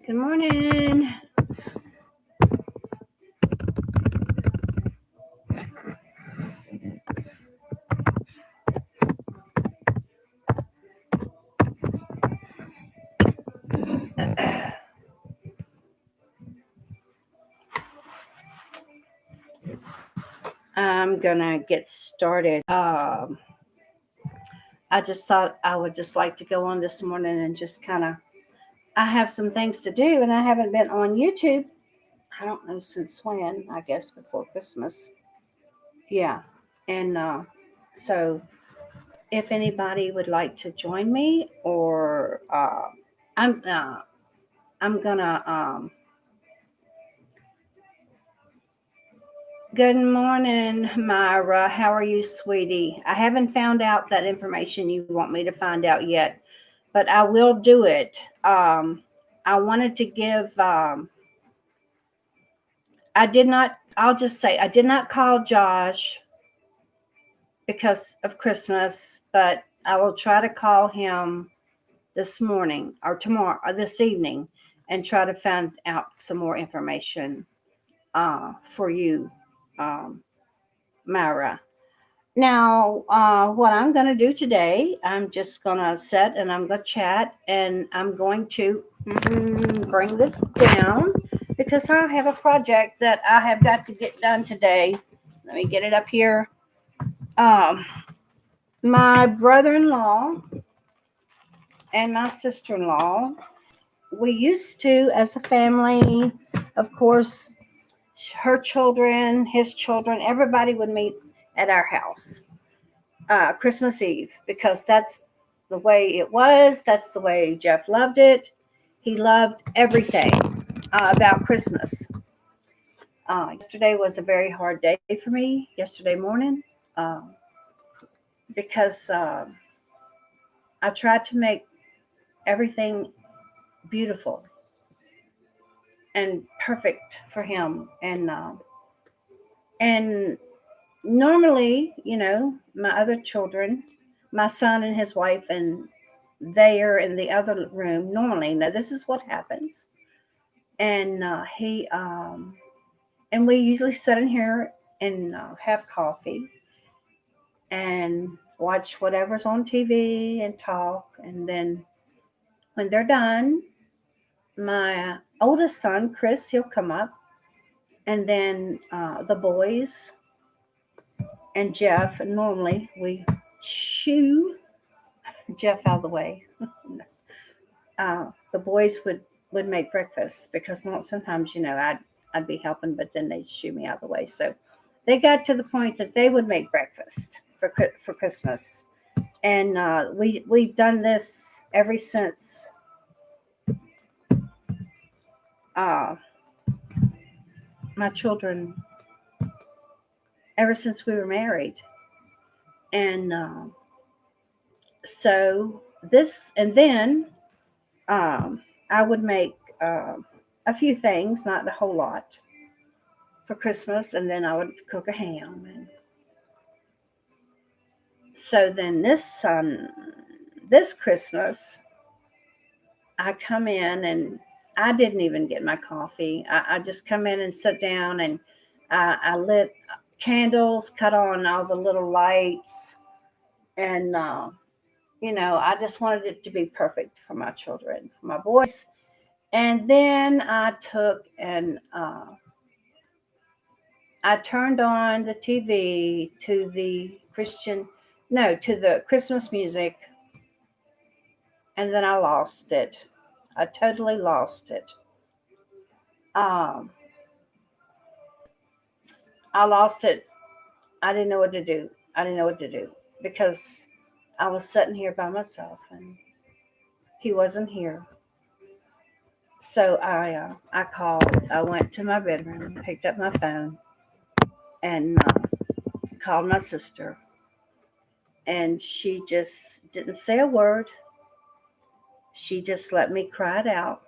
Good morning. I'm gonna get started. I just thought I would just like to go on this morning and just kind of. I have some things to do, and I haven't been on YouTube. I don't know since when. I guess before Christmas. Yeah, and so if anybody would like to join me, or I'm uh, I'm gonna. Good morning, Myra. How are you, sweetie? I haven't found out that information you want me to find out yet, but I will do it. I wanted to give, I did not, I'll just say, I did not call Josh because of Christmas, but I will try to call him this morning or tomorrow or this evening and try to find out some more information for you, um, Myra. Now, what I'm going to do today, I'm just going to sit and I'm going to chat and I'm going to bring this down because I have a project that I have got to get done today. Let me get it up here. Um, my brother in law and my sister in law, we used to, as a family, of course, her children, his children, everybody would meet at our house Christmas Eve because that's the way it was. That's the way Jeff loved it. He loved everything about Christmas. Yesterday was a very hard day for me, yesterday morning, uh, because I tried to make everything beautiful and perfect for him. And normally, my other children, my son and his wife, and they are in the other room normally. Now, this is what happens. And and we usually sit in here and have coffee and watch whatever's on TV and talk. And then when they're done, my oldest son, Chris, he'll come up. And then the boys and Jeff, and normally we shoo Jeff out of the way. The boys would make breakfast because not sometimes I'd be helping, but then they'd shoo me out of the way. So they got to the point that they would make breakfast for Christmas, and we've done this ever since uh, my children, ever since we were married, and so this and then I would make a few things, not a whole lot, for Christmas, and then I would cook a ham. And so then this Christmas, I come in and I didn't even get my coffee. I just come in and sit down and I lit candles, cut on all the little lights, and I just wanted it to be perfect for my children, for my boys. And then I took and I turned on the TV to the to the Christmas music, and then I lost it. I totally lost it. Um, I lost it. I didn't know what to do. I didn't know what to do because I was sitting here by myself and he wasn't here. So I called. I went to my bedroom, picked up my phone, and called my sister. And she just didn't say a word. She just let me cry it out.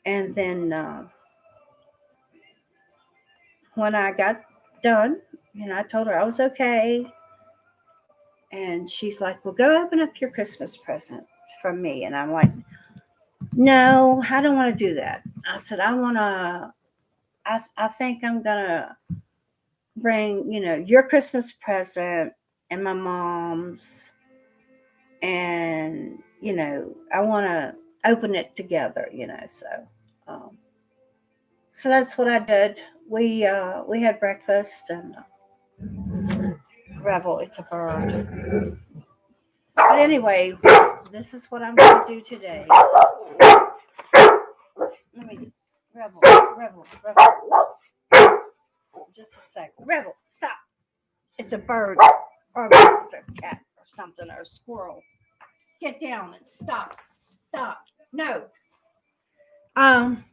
And then when I got done, I told her I was okay. And she's like, "Well, go open up your Christmas present from me." And I'm like, No, I don't want to do that. I said, I think I'm going to bring, your Christmas present and my mom's. And, I want to open it together, um, so that's what I did. We had breakfast and Rebel, it's a bird. But anyway, this is what I'm going to do today. Let me, Rebel. Just a sec. Rebel, stop. It's a bird, or it's a cat, or something, or a squirrel. Get down and stop. Stop. No. Um,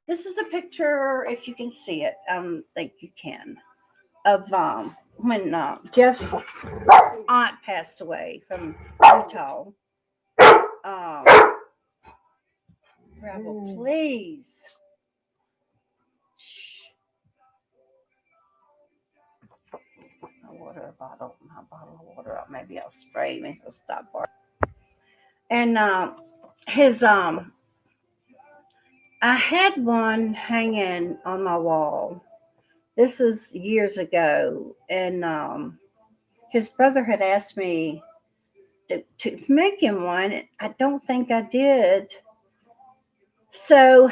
this is a picture, if you can see it. Think you can, of when Jeff's aunt passed away from Utah. Um, Rebel, please. Shh. My bottle of water up. Maybe I'll spray. Maybe he'll stop barking. And his I had one hanging on my wall. This is years ago, and his brother had asked me to make him one. I don't think I did. So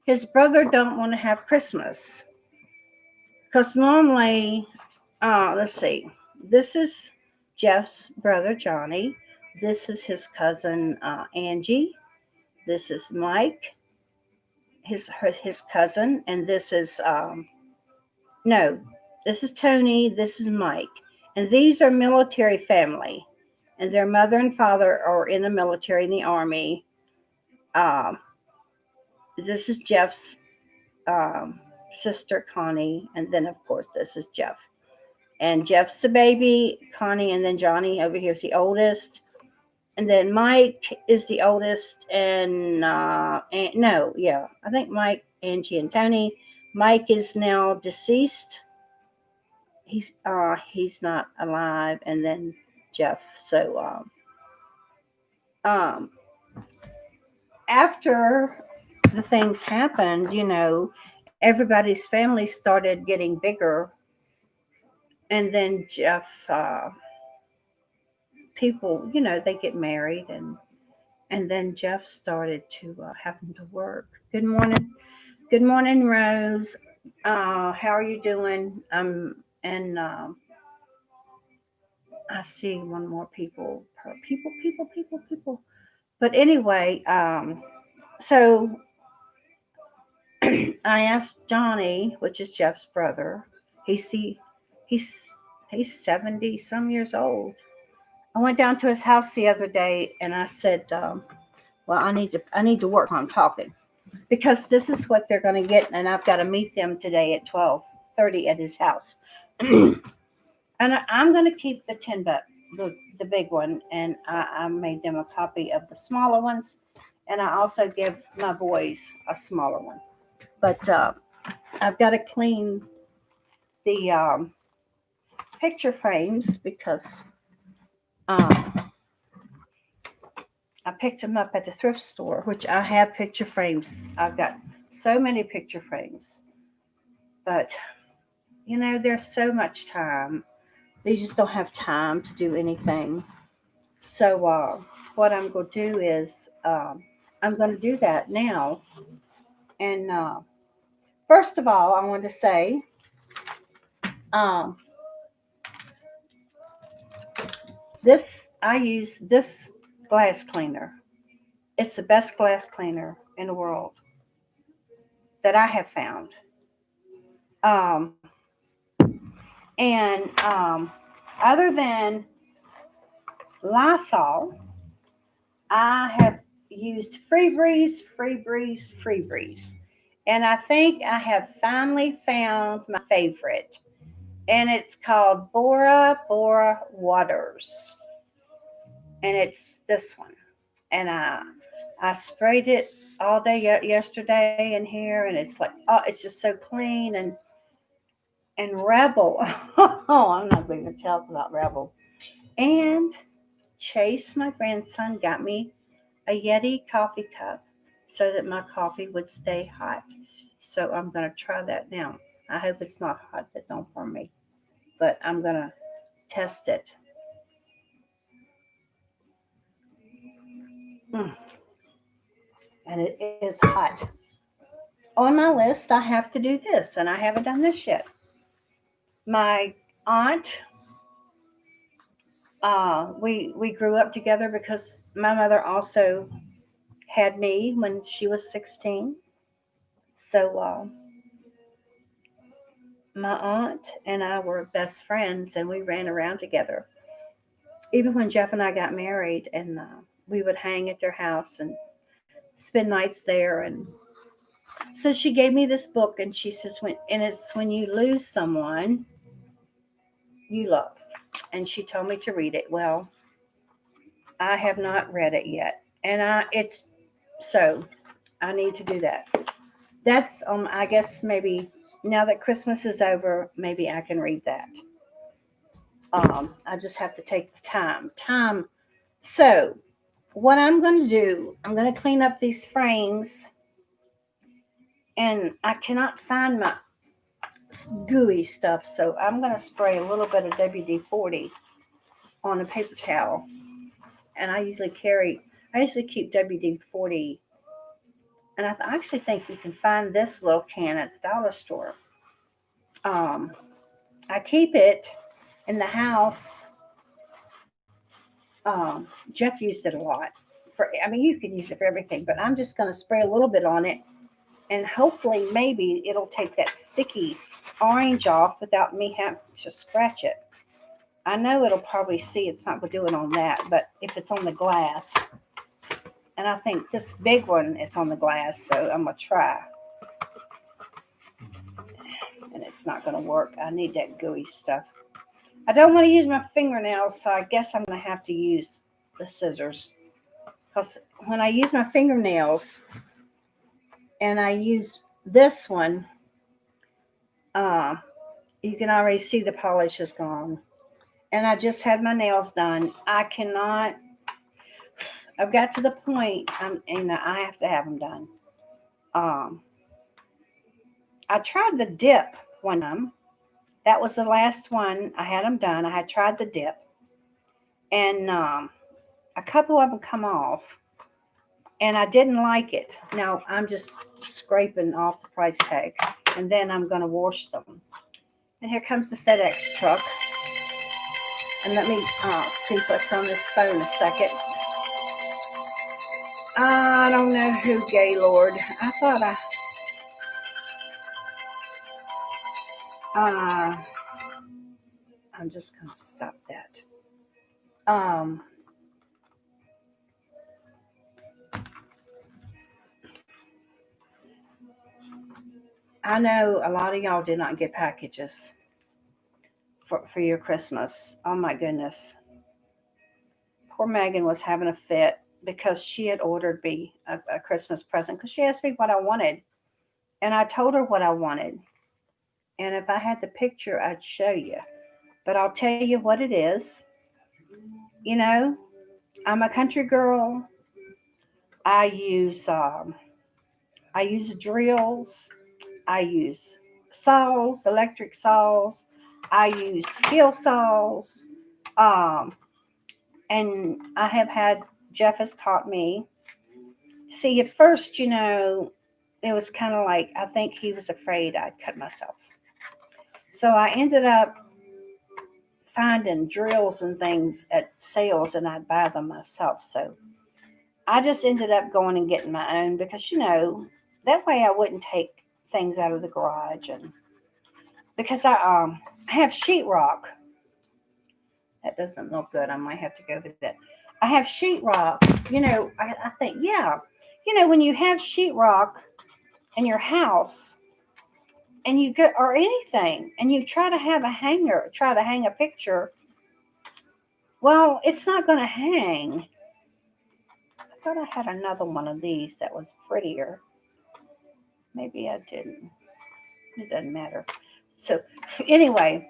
his brother don't want to have Christmas because normally, let's see, this is Jeff's brother Johnny. This is his cousin Angie. This is Mike, his cousin, and this is no, this is Tony. This is Mike, and these are military family, and their mother and father are in the military, in the army. Um, this is Jeff's sister Connie, and then of course this is Jeff. And Jeff's the baby, Connie, and then Johnny over here is the oldest. And then Mike is the oldest, and no, yeah, I think Mike, Angie, and Tony. Mike is now deceased. He's not alive, and then Jeff. So after the things happened, everybody's family started getting bigger, and then Jeff. People, they get married, and then Jeff started to having to work. Good morning, Rose. How are you doing? And I see one more people. But anyway, so I asked Johnny, which is Jeff's brother. He's he's 70 some years old. I went down to his house the other day and I said, well, I need to work on talking because this is what they're going to get, and I've got to meet them today at 12:30 at his house. And I'm going to keep the 10 buck, the big one, and I made them a copy of the smaller ones, and I also give my boys a smaller one. But I've got to clean the picture frames because I picked them up at the thrift store, which I have picture frames. I've got so many picture frames. But, there's so much time. They just don't have time to do anything. So what I'm going to do is I'm going to do that now. And first of all, I want to say I use this glass cleaner. It's the best glass cleaner in the world that I have found. And other than Lysol, I have used Febreze. And I think I have finally found my favorite. And it's called Bora Bora Waters. And it's this one. And I sprayed it all day yesterday in here, and it's like, oh, it's just so clean. And Rebel, oh, I'm not going to tell about Rebel. And Chase, my grandson, got me a Yeti coffee cup so that my coffee would stay hot. So I'm going to try that now. I hope it's not hot, but don't burn me. But I'm going to test it. Mm, and it is hot. On my list, I have to do this, and I haven't done this yet. My aunt, we grew up together because my mother also had me when she was 16. So my aunt and I were best friends, and we ran around together. Even when Jeff and I got married, and we would hang at their house and spend nights there. And so she gave me this book, and she says, and it's when you lose someone you love. And she told me to read it. Well, I have not read it yet, and it's so I need to do that. That's I guess maybe now that Christmas is over, maybe I can read that. I just have to take the time. So what I'm going to do, I'm going to clean up these frames, and I cannot find my gooey stuff, so I'm going to spray a little bit of WD-40 on a paper towel. And I usually keep WD-40, and I actually think you can find this little can at the dollar store. Um, I keep it in the house. Jeff used it a lot. I mean, you can use it for everything, but I'm just going to spray a little bit on it, and hopefully, maybe it'll take that sticky orange off without me having to scratch it. I know it'll probably see it's not going to do it on that, but if it's on the glass, and I think this big one is on the glass, so I'm going to try. And it's not going to work. I need that gooey stuff. I don't want to use my fingernails, so I guess I'm going to have to use the scissors. Because when I use my fingernails and I use this one, you can already see the polish is gone. And I just had my nails done. I've got to the point, I have to have them done. Um, I tried the dip one time. That was the last one. I had them done. I had tried the dip. And a couple of them come off. And I didn't like it. Now I'm just scraping off the price tag. And then I'm going to wash them. And here comes the FedEx truck. And let me see what's on this phone a second. I don't know who, Gaylord. I thought I'm just going to stop that. I know a lot of y'all did not get packages for your Christmas. Oh my goodness. Poor Megan was having a fit because she had ordered me a Christmas present because she asked me what I wanted. And I told her what I wanted. And if I had the picture, I'd show you. But I'll tell you what it is. You know, I'm a country girl. I use drills. I use saws, electric saws. I use skill saws. Um, and I have had Jeff has taught me. See, at first, it was kind of like I think he was afraid I'd cut myself. So I ended up finding drills and things at sales, and I'd buy them myself. So I just ended up going and getting my own because that way I wouldn't take things out of the garage, and because I have sheetrock. That doesn't look good. I might have to go with that. I have sheetrock. I think, yeah. When you have sheetrock in your house and you get, or anything, and you try to hang a picture, well, it's not going to hang. I thought I had another one of these that was prettier. Maybe I didn't. It doesn't matter. So, anyway,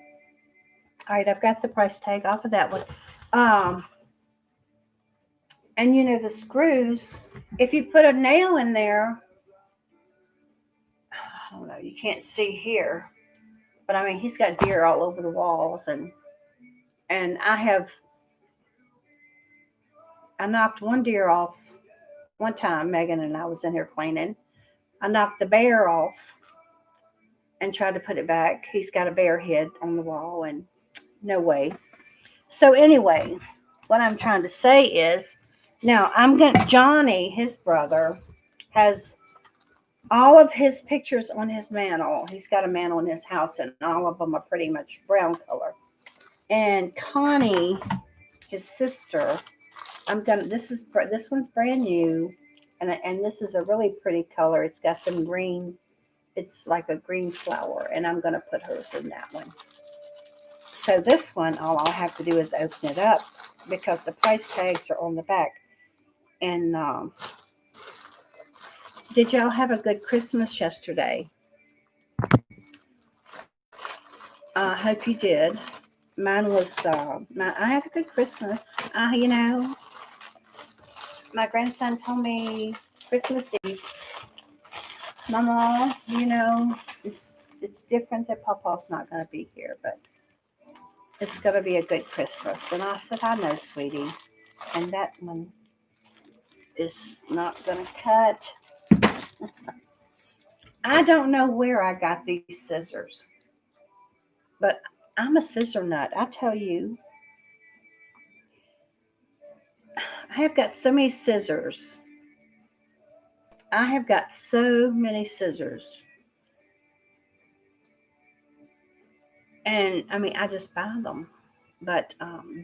all right, I've got the price tag off of that one. And the screws, if you put a nail in there, I don't know, you can't see here, but I mean, he's got deer all over the walls, and I knocked one deer off one time. Megan and I was in here cleaning. I knocked the bear off and tried to put it back. He's got a bear head on the wall, and no way. So anyway, what I'm trying to say is, now Johnny, his brother, has all of his pictures on his mantle. He's got a mantle in his house, and all of them are pretty much brown color. And Connie, his sister, this one's brand new, and this is a really pretty color. It's got some green. It's like a green flower, and I'm gonna put hers in that one. So this one, all I'll have to do is open it up because the price tags are on the back. And did y'all have a good Christmas yesterday? I hope you did. Mine was, I had a good Christmas. My grandson told me Christmas Eve, Mama, it's different that Papa's not going to be here, but it's going to be a good Christmas. And I said, I know, sweetie. And that one is not going to cut. I don't know where I got these scissors, but I'm a scissor nut. I tell you, I have got so many scissors. I have got so many scissors. And I mean, I just buy them. But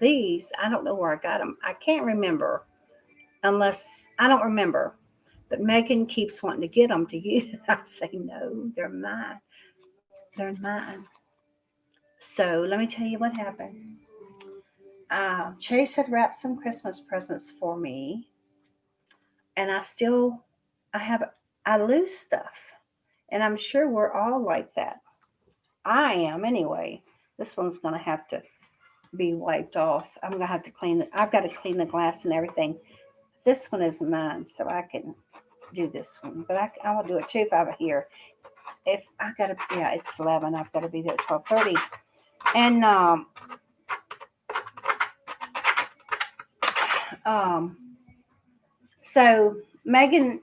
these, I don't know where I got them. I can't remember unless I don't remember. But Megan keeps wanting to get them to use. I say, no, they're mine. They're mine. So let me tell you what happened. Chase had wrapped some Christmas presents for me, and I lose stuff, and I'm sure we're all like that. I am anyway. This one's gonna have to be wiped off. I'm gonna have to clean it. I've got to clean the glass and everything. This one is mine, so I can do this one, but I will do it too if I'm here. If I gotta, yeah, it's 11. I've got to be there at 12:30, and Um, so Megan,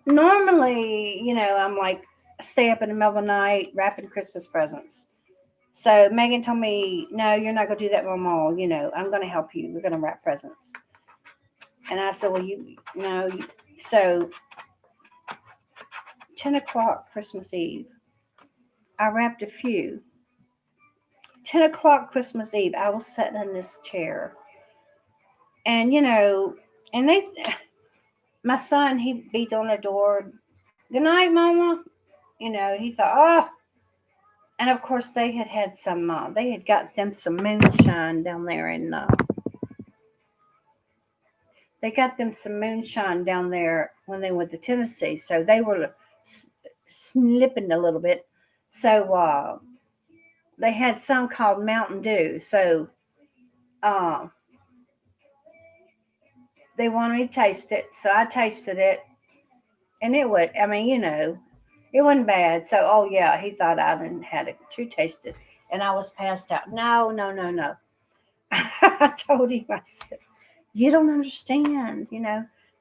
normally, I'm like stay up in the middle of the night wrapping Christmas presents. So Megan told me, no, you're not going to do that, Mama. I'm going to help you. We're going to wrap presents. And I said, well, so 10 o'clock Christmas Eve, I wrapped a few. 10 o'clock Christmas Eve, I was sitting in this chair. And, and my son, he beat on the door. Good night, Mama. He thought, oh. And of course, they had some, they had got them some moonshine down there. And they got them some moonshine down there when they went to Tennessee. So they were slipping a little bit. So they had some called Mountain Dew. So they wanted me to taste it. So I tasted it. And it would, I mean, it wasn't bad. So, oh, yeah, he thought I hadn't had it too tasted. And I was passed out. No. I told him, I said, you don't understand,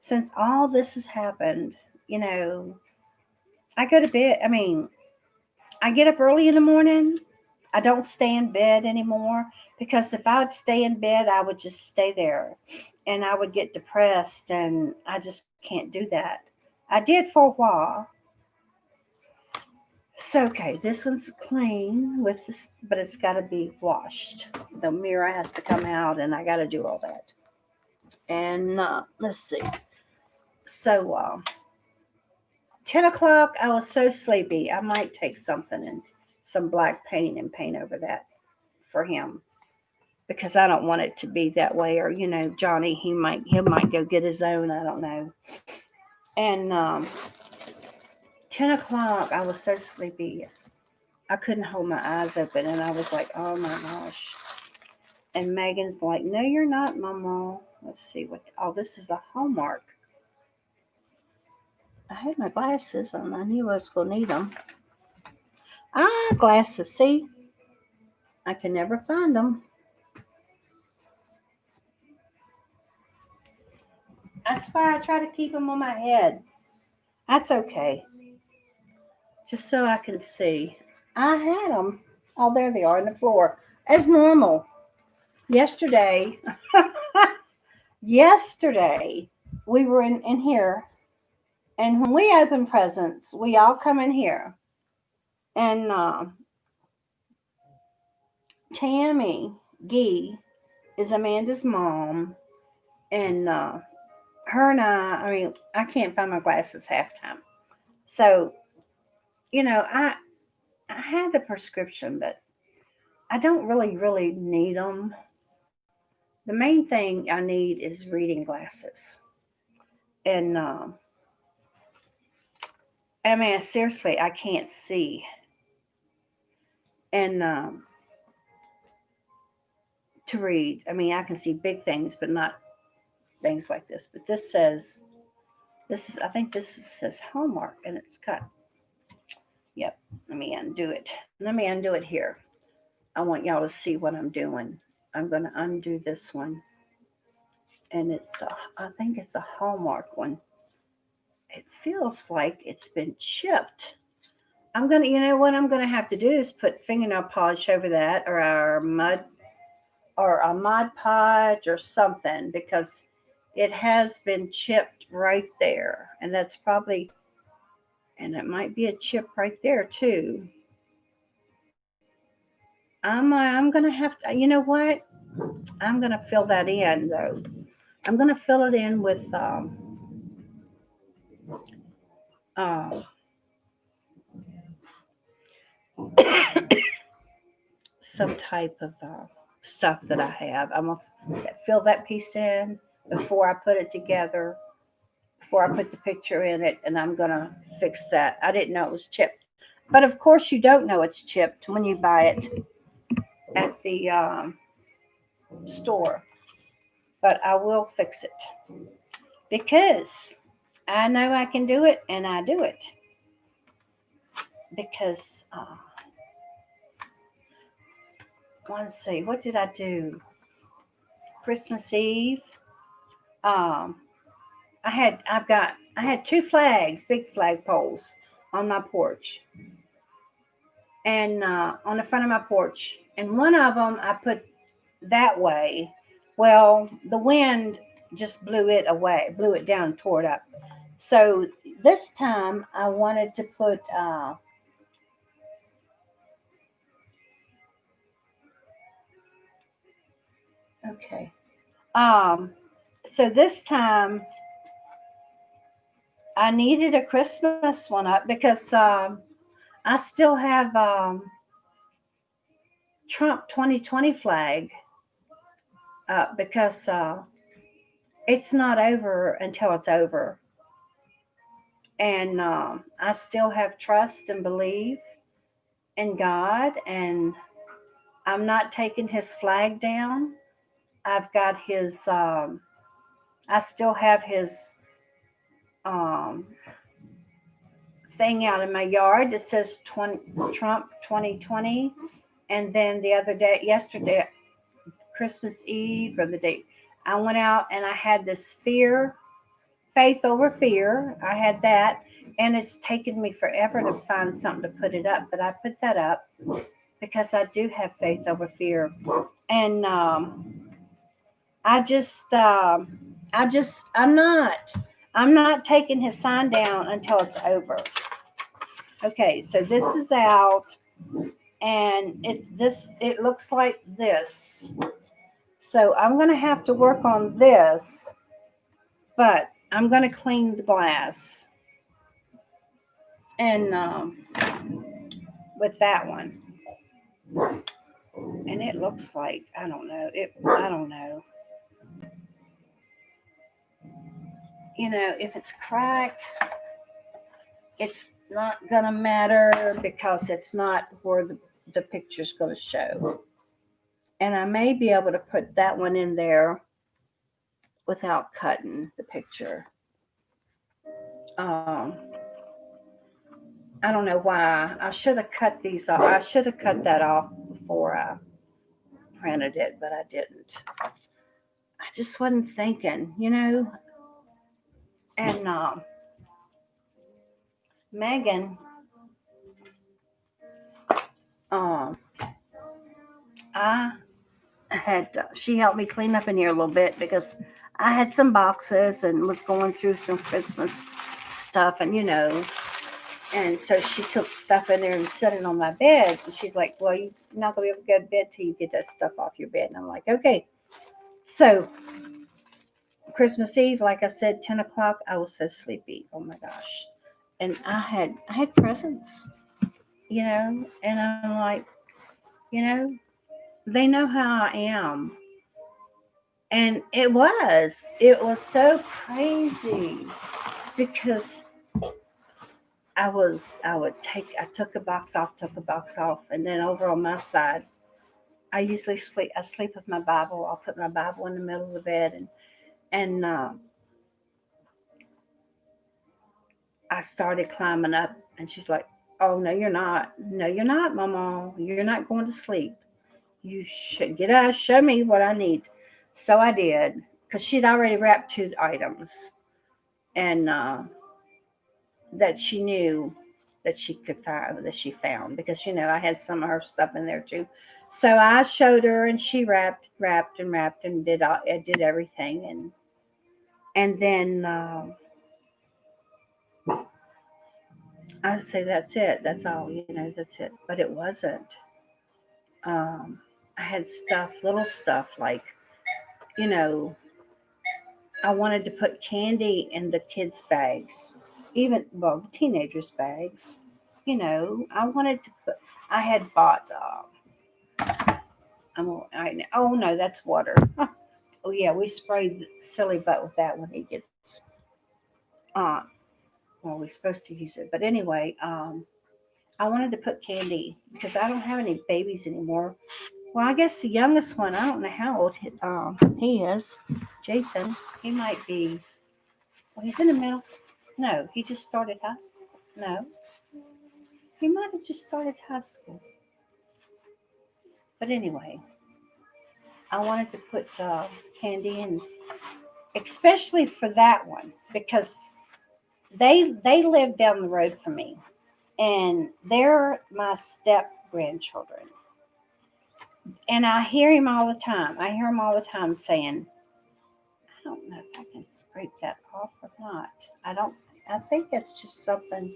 since all this has happened, I go to bed. I mean, I get up early in the morning. I don't stay in bed anymore because if I would stay in bed, I would just stay there and I would get depressed and I just can't do that. I did for a while. So, okay, this one's clean with this, but it's got to be washed. The mirror has to come out and I got to do all that. And let's see. So, 10 o'clock, I was so sleepy. I might take something and some black paint and paint over that for him because I don't want it to be that way. Or, Johnny, he might go get his own. I don't know. And 10 o'clock, I was so sleepy. I couldn't hold my eyes open. And I was like, oh my gosh. And Megan's like, no, you're not, Mama. Let's see what. Oh, this is a Hallmark. I had my glasses and I knew I was going to need them. Ah, glasses. See, I can never find them. That's why I try to keep them on my head. That's okay. Just so I can see. I had them. Oh, there they are on the floor. As normal. Yesterday, yesterday, we were in here. And when we open presents, we all come in here. And Tammy Gee is Amanda's mom. And her and I mean, I can't find my glasses half time. So, I had the prescription, but I don't really need them. The main thing I need is reading glasses. And I mean, seriously, I can't see. And to read, I mean, I can see big things, but not things like this. But I think this says Hallmark, and it's got, yep, let me undo it. Let me undo it here. I want y'all to see what I'm doing. I'm going to undo this one. And I think it's a Hallmark one. It feels like it's been chipped. You know what I'm going to have to do is put fingernail polish over that or a Mod Podge or something because it has been chipped right there. And it might be a chip right there too. I'm going to have to, you know what? I'm going to fill that in though. I'm going to fill it in with some type of stuff that I have. I'm going to fill that piece in before I put it together, before I put the picture in it, and I'm going to fix that. I didn't know it was chipped. But of course, you don't know it's chipped when you buy it at the store. But I will fix it because I know I can do it, and I do it. Because, let's see, what did I do? Christmas Eve. I had 2 flags, big flag poles on my porch, and on the front of my porch, and one of them I put that way. Well, the wind just blew it down, tore it up. So this time I wanted to put okay. So this time I needed a Christmas one up because I still have Trump 2020 flag up because it's not over until it's over. And I still have trust and believe in God, and I'm not taking his flag down. I've got his, I still have his um, thing out in my yard that says Trump 2020. And then yesterday, Christmas Eve or the day, I went out and I had this faith over fear. I had that, and it's taken me forever to find something to put it up, but I put that up because I do have faith over fear. And I'm not taking his sign down until it's over. Okay, so this is out, and it looks like this. So I'm going to have to work on this, but I'm going to clean the glass and with that one. And it looks like I don't know. If it's cracked, it's not gonna matter because it's not where the picture's gonna show. And I may be able to put that one in there without cutting the picture. Um, I don't know why. I should have cut these off. I should have cut that off before I printed it, but I didn't. I just wasn't thinking, And Megan, um, I she helped me clean up in here a little bit because I had some boxes and was going through some Christmas stuff, and so she took stuff in there and set it on my bed. And she's like, "Well, you're not gonna be able to go to bed till you get that stuff off your bed." And I'm like, "Okay." So Christmas Eve, like I said, 10 o'clock, I was so sleepy. Oh my gosh! And I had presents, and I'm like, you know, they know how I am. And it was so crazy because I took a box off, and then over on my side, I sleep with my Bible. I'll put my Bible in the middle of the bed, and I started climbing up, and she's like, "Oh, no, you're not. No, you're not, Mama. You're not going to sleep. You should get up, show me what I need." So I did, because she'd already wrapped 2 items, and that she knew that she could find, that she found, because I had some of her stuff in there too. So I showed her, and she wrapped and did everything, and then I say that's it, that's all, that's it. But it wasn't. Um, I had stuff, little stuff like you know I wanted to put candy in the kids' bags, even well the teenagers' bags. I wanted to put. I had bought. Oh no, that's water. Oh yeah, we sprayed silly butt with that when he gets. Uh, well, we're supposed to use it, but anyway, I wanted to put candy because I don't have any babies anymore. Well, I guess the youngest one, I don't know how old he is. Jathan, he might be. Well, he's in the middle. No, he just started high school. No, he might have just started high school. But anyway, I wanted to put candy in, especially for that one because they live down the road from me, and they're my step grandchildren. And I hear him all the time. I hear him all the time saying, "I don't know if I can scrape that off or not. I don't. I think that's just something.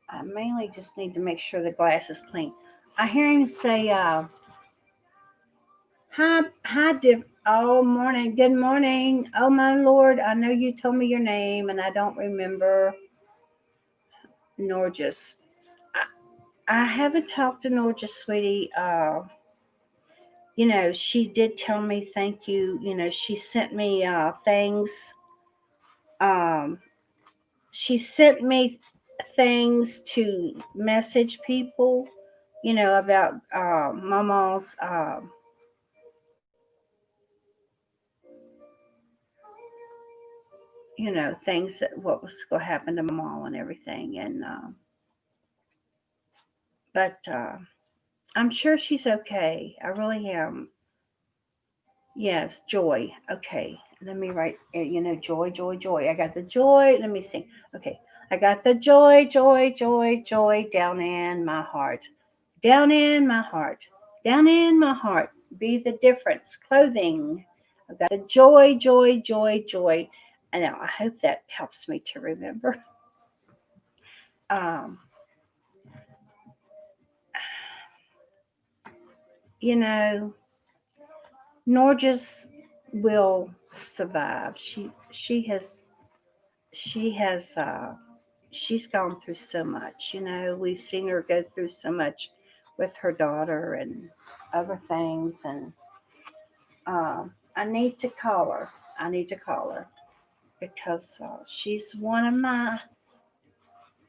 I mainly just need to make sure the glass is clean." I hear him say, "Hi, oh, morning, good morning. Oh, my Lord, I know you told me your name, and I don't remember Norges. I haven't talked to Norges, sweetie. She did tell me thank you. She sent me things. Um, she sent me things to message people, about Mama's." Things that what was going to happen to Mama and everything, and but I'm sure she's okay. I really am. Yes, joy. Okay, let me write. Joy, joy, joy. I got the joy. Let me see. Okay, I got the joy, joy, joy, joy down in my heart, down in my heart, down in my heart. Be the difference. Clothing. I've got the joy, joy, joy, joy. And now I hope that helps me to remember. Um, you know, Norges will survive. She has she's gone through so much. We've seen her go through so much with her daughter and other things, and I need to call her. I need to call her because she's one of my.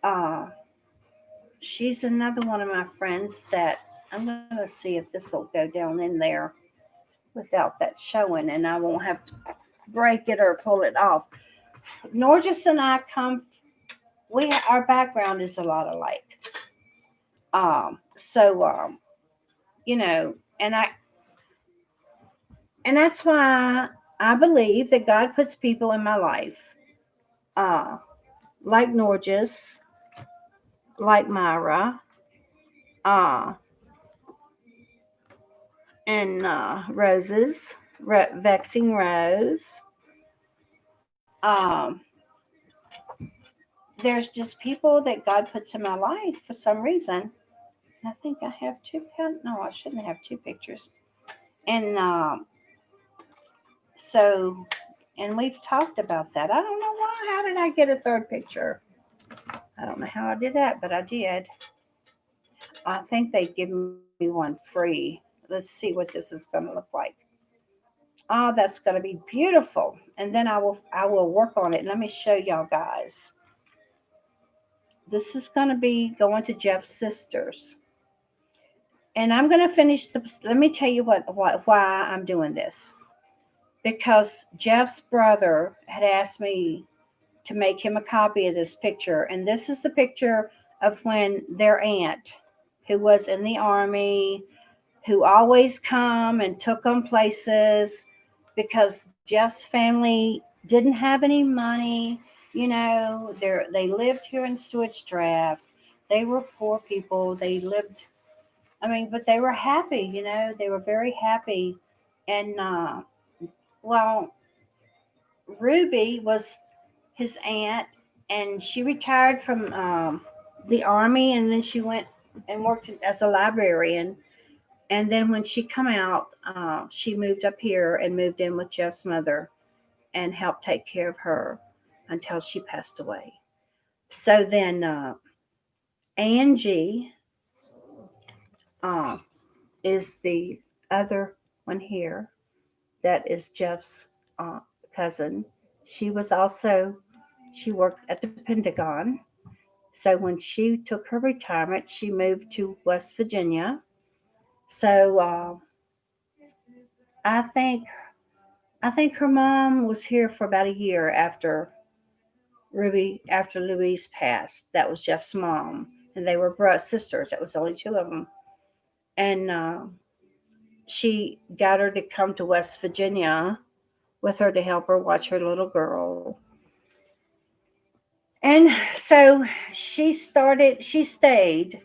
Uh, she's another one of my friends that I'm gonna see if this will go down in there without that showing, and I won't have to break it or pull it off. Norges and I our background is a lot alike. So you know, and that's why I believe that God puts people in my life, uh, like Norges, like Myra, uh, and Roses, Vexing Rose. Um, there's just people that God puts in my life for some reason. I think I have no, I shouldn't have two pictures. And so, and we've talked about that. I don't know why. How did I get a third picture? I don't know how I did that, but I did. I think they'd give me one free. Let's see what this is going to look like. Oh, that's going to be beautiful. And then I will work on it. Let me show y'all guys. This is going to be going to Jeff's sisters. And I'm going to finish let me tell you why I'm doing this. Because Jeff's brother had asked me to make him a copy of this picture. And this is the picture of when their aunt, who was in the army, who always come and took them places, because Jeff's family didn't have any money. They lived here in Stewart's Draft. They were poor people. They lived, but they were happy. They were very happy. And well, Ruby was his aunt, and she retired from the army, and then she went and worked as a librarian. And then when she come out, she moved up here and moved in with Jeff's mother and helped take care of her until she passed away. So then Angie uh, is the other one here. That is Jeff's cousin. She was also, she worked at the Pentagon. So when she took her retirement, she moved to West Virginia. So I think I think her mom was here for about a year after Louise passed. That was Jeff's mom, and they were sisters. That was only two of them, and she got her to come to West Virginia with her to help her watch her little girl. And so she stayed,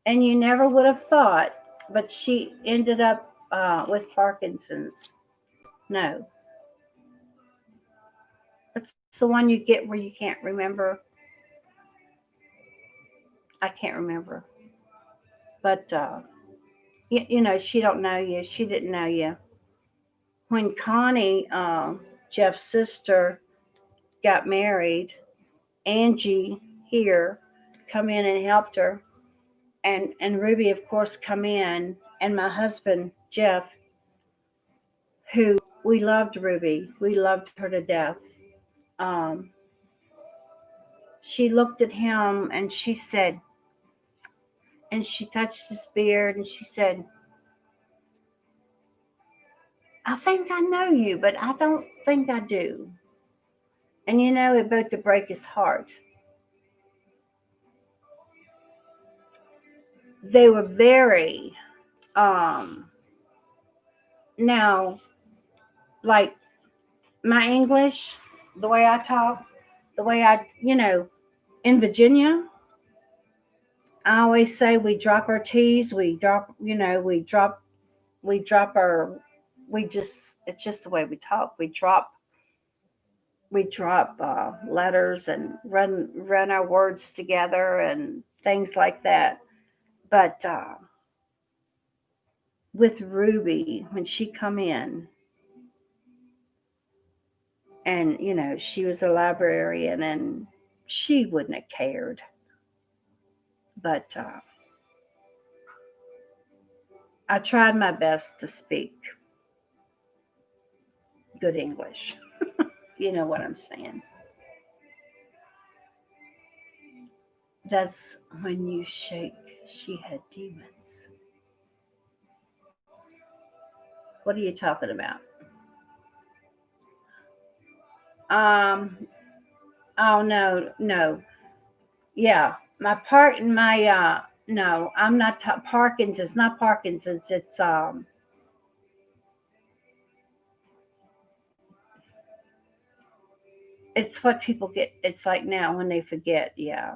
and you never would have thought, but she ended up with Parkinson's. No, it's the one you get where you can't remember. I can't remember, but she don't know you. She didn't know you. When Connie, Jeff's sister, got married, Angie here come in and helped her, and Ruby, of course, come in, and my husband Jeff, who we loved Ruby, we loved her to death. Um, she looked at him and she said, and she touched his beard and she said, "I think I know you, but I don't think I do." And it about to break his heart. They were very, um, now, like my English, the way I talk, the way in Virginia, I always say we drop our T's, we drop our, it's just the way we talk. We drop letters and run our words together and things like that. But with Ruby, when she come in, and she was a librarian, and she wouldn't have cared. But I tried my best to speak good English. You know what I'm saying? That's when you shake. She had demons. What are you talking about? Oh no. Yeah, no, I'm not Parkinson's. Not Parkinson's. It's what people get. It's like now when they forget. Yeah.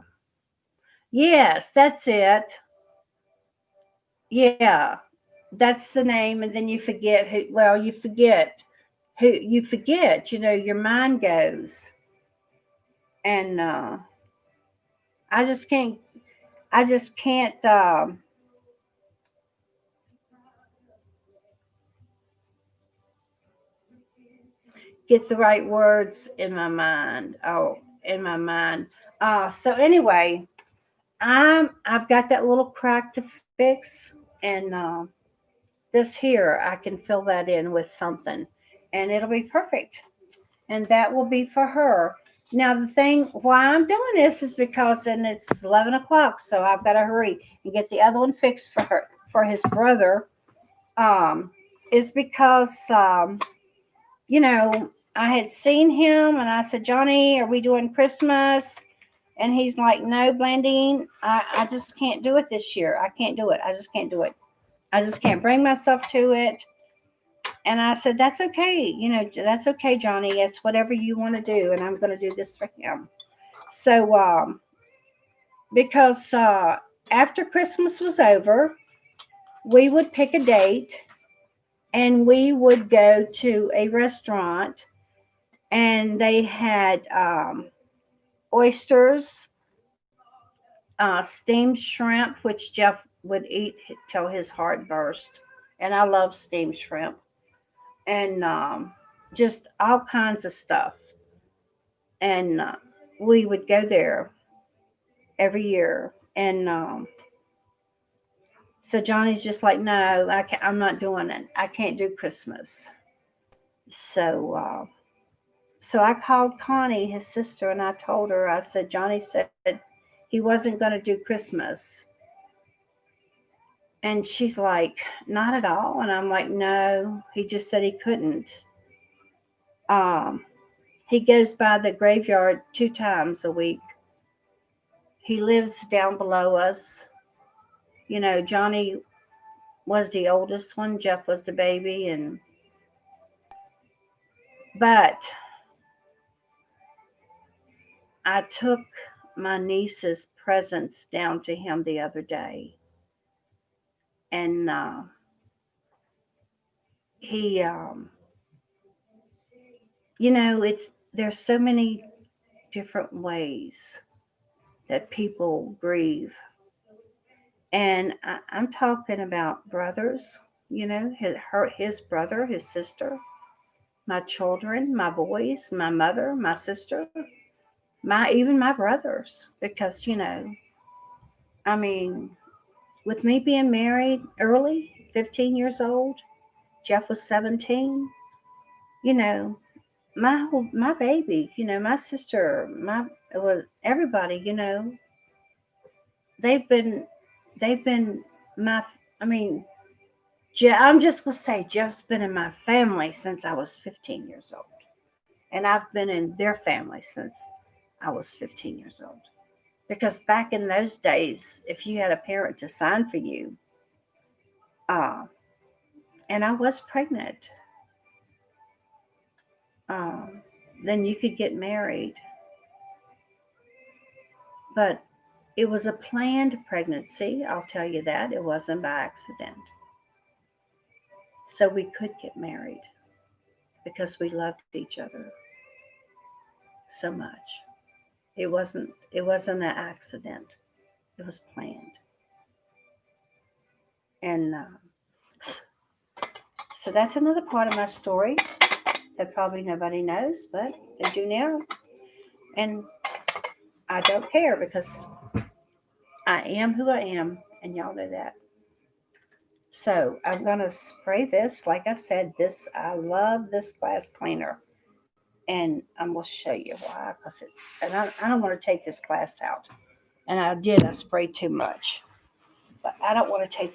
Yes, that's it. Yeah, that's the name, and then you forget who. Well, you forget who you forget. Your mind goes, and I just can't. I just can't get the right words in my mind. Oh, in my mind. So anyway, I've got that little crack to fix, and this here I can fill that in with something, and it'll be perfect. And that will be for her. Now the thing why I'm doing this is because and it's 11 o'clock, so I've got to hurry and get the other one fixed for her for his brother. Um, is because I had seen him and I said, Johnny, are we doing Christmas? And he's like, no, Blandine, I just can't do it this year. I can't do it. I just can't do it. I just can't bring myself to it. And I said, that's okay. That's okay, Johnny. It's whatever you want to do. And I'm going to do this for him. So, because after Christmas was over, we would pick a date and we would go to a restaurant and they had oysters, steamed shrimp, which Jeff would eat till his heart burst. And I love steamed shrimp and just all kinds of stuff. And we would go there every year. And so Johnny's just like, no, I'm not doing it. I can't do Christmas. So, so I called Connie, his sister, and I told her, I said, Johnny said he wasn't going to do Christmas. And she's like, not at all. And I'm like, no, he just said he couldn't. Um, he goes by the graveyard 2 times a week. He lives down below us. Johnny was the oldest one. Jeff was the baby. But I took my niece's presents down to him the other day. And he, there's so many different ways that people grieve. And I'm talking about brothers, his brother, his sister, my children, my boys, my mother, my sister, even my brothers. Because, I mean, with me being married early, 15 years old, Jeff was 17, you know, my baby, my sister, it was everybody, they've been they've been my I mean, I'm just gonna say Jeff's been in my family since I was 15 years old, and I've been in their family since I was 15 years old. Because back in those days, if you had a parent to sign for you, uh, and I was pregnant, um, then you could get married. But it was a planned pregnancy, I'll tell you that. It wasn't by accident. So we could get married because we loved each other so much. It wasn't an accident. It was planned. And so that's another part of my story that probably nobody knows, but they do now. And I don't care because I am who I am, and y'all know that. So I'm gonna spray this. Like I said, I love this glass cleaner, and I'm gonna show you why. I don't want to take this glass out, and I did. I sprayed too much, but I don't want to take